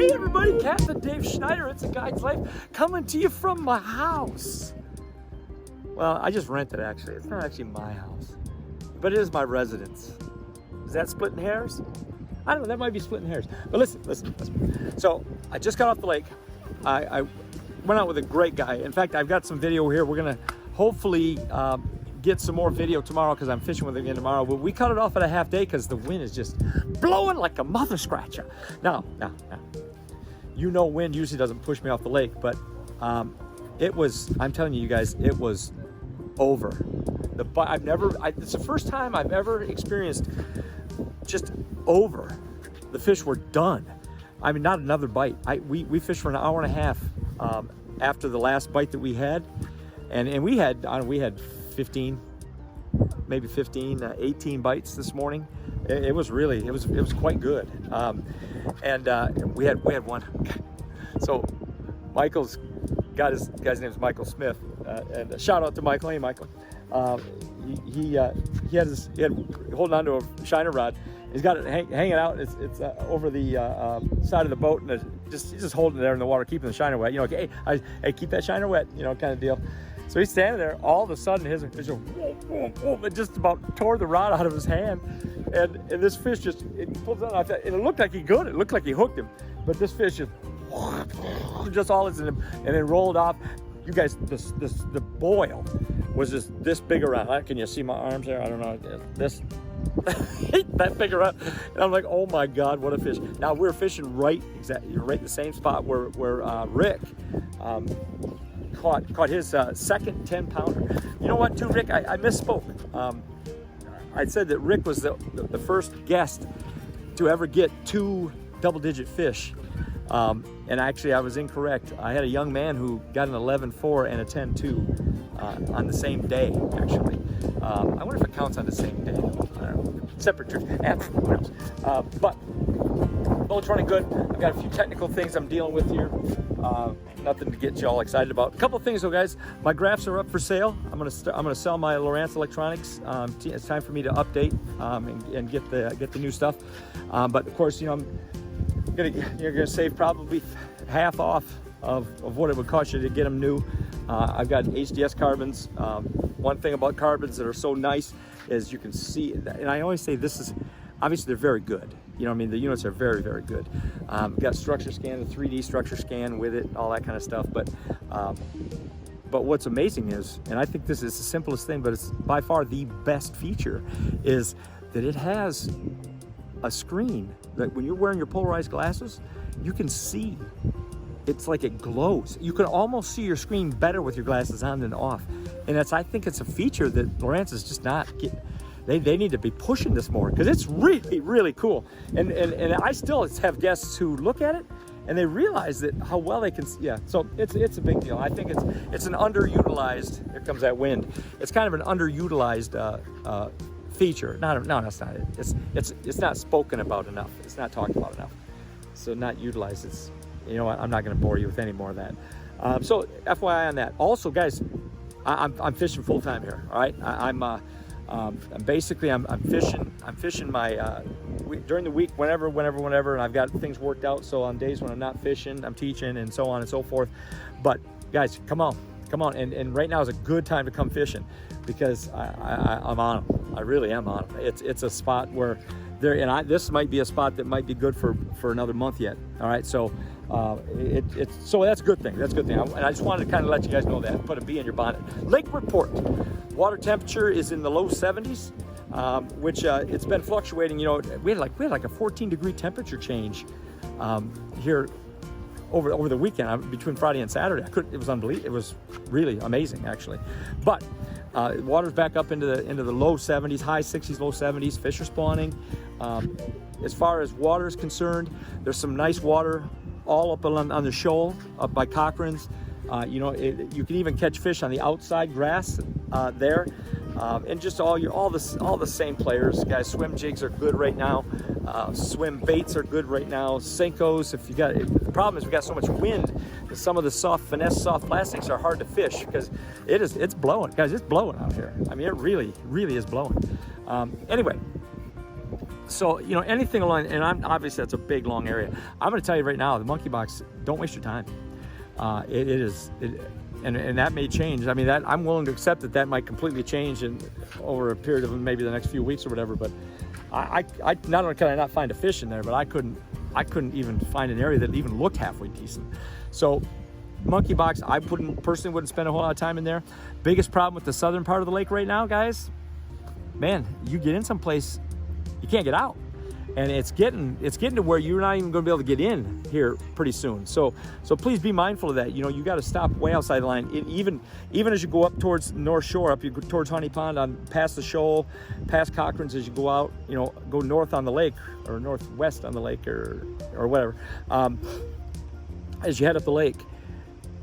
Hey everybody, Captain Dave Schneider, It's a Guide's Life, coming to you from my house. Well, I just rented actually. It's not actually my house, but it is my residence. Is that splitting hairs? I don't know, that might be splitting hairs. But listen. So I just got off the lake. I went out with a great guy. In fact, I've got some video here. We're gonna hopefully get some more video tomorrow because I'm fishing with him again tomorrow. But we cut it off at a half day because the wind is just blowing like a mother scratcher. Now, you know, wind usually doesn't push me off the lake, but it was, I'm telling you guys, it was over. It's the first time I've ever experienced just over. The fish were done. I mean, not another bite. We fished for an hour and a half after the last bite that we had, and we had 15, maybe 15, 18 bites this morning. It was quite good. And we had one. So Michael's got his guy's name is Michael Smith, and shout out to Michael. Hey Michael. He had holding on to a shiner rod. He's got it hanging out. It's over the side of the boat, and he's just holding it there in the water, keeping the shiner wet. You know, like, hey, keep that shiner wet, you know, kind of deal. So he's standing there. All of a sudden, his it just about tore the rod out of his hand, and this fish just pulls out. And it looked like he got it. It looked like he hooked him, but this fish just all is in him, and then rolled off. You guys, the boil was just this big around. Can you see my arms there? I don't know. This that big around, and I'm like, oh my God, what a fish! Now we're fishing right the same spot where Rick caught his second 10-pounder. You know what, too, Rick? I misspoke. I said that Rick was the first guest to ever get 2 double-digit fish. And actually, I was incorrect. I had a young man who got an 11.4 and a 10.2 on the same day, actually. I wonder if it counts on the same day. I don't know. Separate trips. Who knows? But boat's running good. I've got a few technical things I'm dealing with here. Nothing to get you all excited about. A couple of things though, guys. My graphs are up for sale. I'm gonna sell my Lowrance electronics. It's time for me to update and get the new stuff. But of course, you know, you're gonna save probably half off of what it would cost you to get them new. I've got HDS carbons. One thing about carbons that are so nice is you can see, and I always say this is, obviously they're very good. You know what I mean? The units are very, very good. Got structure scan, the 3D structure scan with it, all that kind of stuff. But what's amazing is, and I think this is the simplest thing, but it's by far the best feature, is that it has a screen that when you're wearing your polarized glasses, you can see. It's like it glows. You can almost see your screen better with your glasses on than off. And I think it's a feature that Lowrance is just not getting. They need to be pushing this more because it's really, really cool. And I still have guests who look at it and they realize that how well they can see. Yeah, so it's a big deal. I think it's an underutilized, here comes that wind. It's kind of an underutilized feature. No, that's not it. It's not spoken about enough. It's not talked about enough. So not utilized. It's, you know what, I'm not gonna bore you with any more of that. So FYI on that. Also guys, I'm fishing full time here, all right? I'm fishing my during the week whenever, and I've got things worked out. So on days when I'm not fishing, I'm teaching and so on and so forth. But guys, come on, and right now is a good time to come fishing because I'm on them. I really am on them. It's a spot where this might be a spot that might be good for another month yet. All right, so so that's a good thing. That's a good thing. And I just wanted to kind of let you guys know that, put a bee in your bonnet. Lake report. Water temperature is in the low 70s, which it's been fluctuating. You know, we had like a 14-degree temperature change here over the weekend between Friday and Saturday. It was unbelievable. It was really amazing, actually. But water's back up into the low 70s, high 60s, low 70s. Fish are spawning. As far as water is concerned, there's some nice water all up on the shoal up by Cochran's. You know, you can even catch fish on the outside grass there, and just all the same players, guys. Swim jigs are good right now. Swim baits are good right now. Senkos. The problem is we got so much wind that some of the soft plastics are hard to fish because it's blowing, guys. It's blowing out here. I mean, it really is blowing. Anyway. So, you know, anything along, and obviously that's a big, long area. I'm going to tell you right now, the monkey box, don't waste your time. And that may change. I mean, that I'm willing to accept that might completely change over a period of maybe the next few weeks or whatever. But I not only can I not find a fish in there, but I couldn't even find an area that even looked halfway decent. So monkey box, I personally wouldn't spend a whole lot of time in there. Biggest problem with the southern part of the lake right now, guys, man, you get in someplace, you can't get out. And it's getting to where you're not even going to be able to get in here pretty soon. So please be mindful of that. You know, you got to stop way outside the line. Even as you go up towards North Shore, up you go towards Honey Pond, on past the shoal, past Cochran's, as you go out, you know, go north on the lake or northwest on the lake or whatever. As you head up the lake,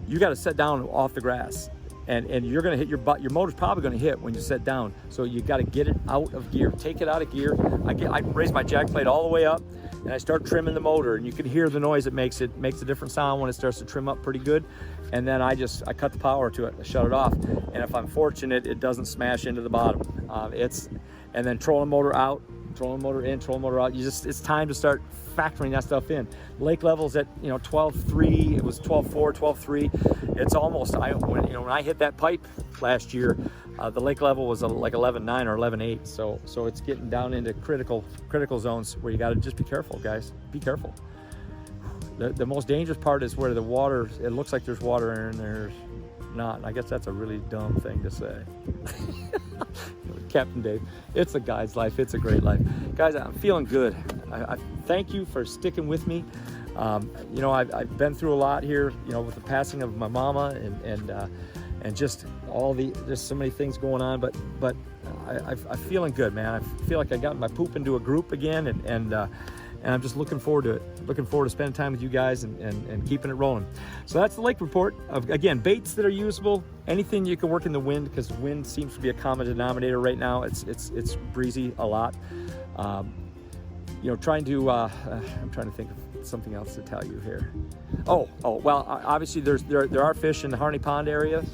you got to set down off the grass. And you're going to hit your butt. Your motor's probably going to hit when you set down. So you got to get it out of gear. Take it out of gear. I raise my jack plate all the way up, and I start trimming the motor. And you can hear the noise it makes. It makes a different sound when it starts to trim up pretty good. And then I cut the power to it. I shut it off. And if I'm fortunate, it doesn't smash into the bottom. And then trolling motor out, trolling motor in, trolling motor out. It's time to start factoring that stuff in. Lake levels at 12.3. It was 12.4, 12.3. It's almost when I hit that pipe last year, the lake level was like 11.9 or 11.8. So it's getting down into critical zones where you got to just be careful, guys. Be careful. The most dangerous part is where the water. It looks like there's water and there's not. And I guess that's a really dumb thing to say. Captain Dave, it's a guy's life. It's a great life, guys. I'm feeling good. I thank you for sticking with me. I've been through a lot here, with the passing of my mama and just there's so many things going on, but I'm feeling good, man. I feel like I got my poop into a group again, and I'm just looking forward to it. Looking forward to spending time with you guys and keeping it rolling. So that's the lake report. Again, baits that are usable, anything you can work in the wind, because wind seems to be a common denominator right now. It's breezy a lot. I'm trying to think of something else to tell you here. Well, obviously there are fish in the Harney Pond area.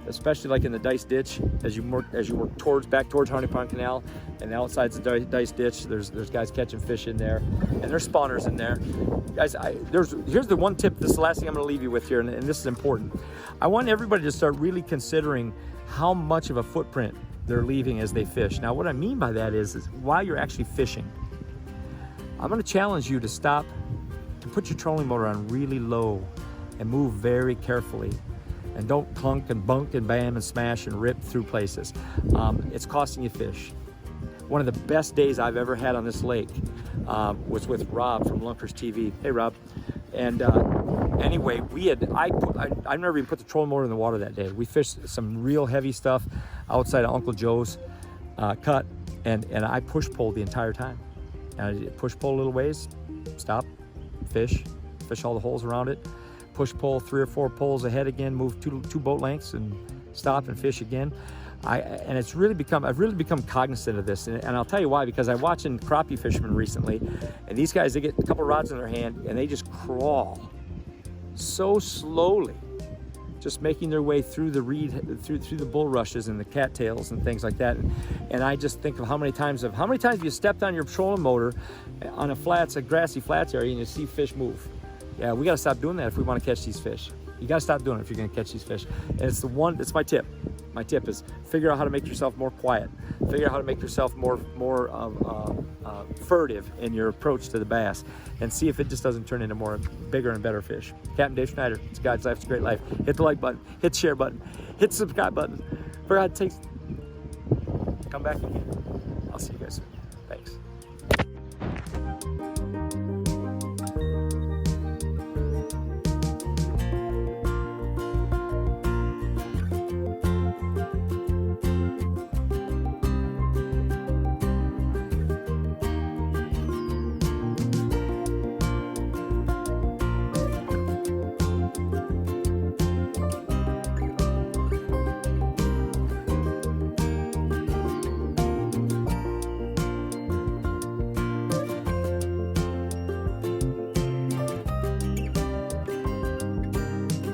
Especially like in the Dice Ditch, as you work back towards Harney Pond Canal, and the outside's the Dice Ditch. There's guys catching fish in there, and there's spawners in there. Guys, here's the one tip. This is the last thing I'm going to leave you with here, and this is important. I want everybody to start really considering how much of a footprint they're leaving as they fish. Now, what I mean by that is while you're actually fishing, I'm going to challenge you to stop, to put your trolling motor on really low, and move very carefully. And don't clunk and bunk and bam and smash and rip through places. It's costing you fish. One of the best days I've ever had on this lake was with Rob from Lunkers TV. Hey, Rob. And anyway, I never even put the trolling motor in the water that day. We fished some real heavy stuff outside of Uncle Joe's cut, and I push-pulled the entire time. And I push-pull a little ways, stop, fish all the holes around it, push-pull 3 or 4 poles ahead again, move two boat lengths and stop and fish again. I've really become cognizant of this, and I'll tell you why, because I'm watching crappie fishermen recently, and these guys, they get a couple rods in their hand and they just crawl so slowly, just making their way through the reed, through the bulrushes and the cattails and things like that. And I just think of how many times you stepped on your trolling motor on a grassy flats area and you see fish move. Yeah, we got to stop doing that if we want to catch these fish. You got to stop doing it if you're going to catch these fish. And it's my tip. My tip is figure out how to make yourself more quiet. Figure out how to make yourself more furtive in your approach to the bass, and see if it just doesn't turn into more bigger and better fish. Captain Dave Schneider, it's God's life, it's a great life. Hit the like button, hit the share button, hit the subscribe button. For God's sakes, come back again. I'll see you guys soon.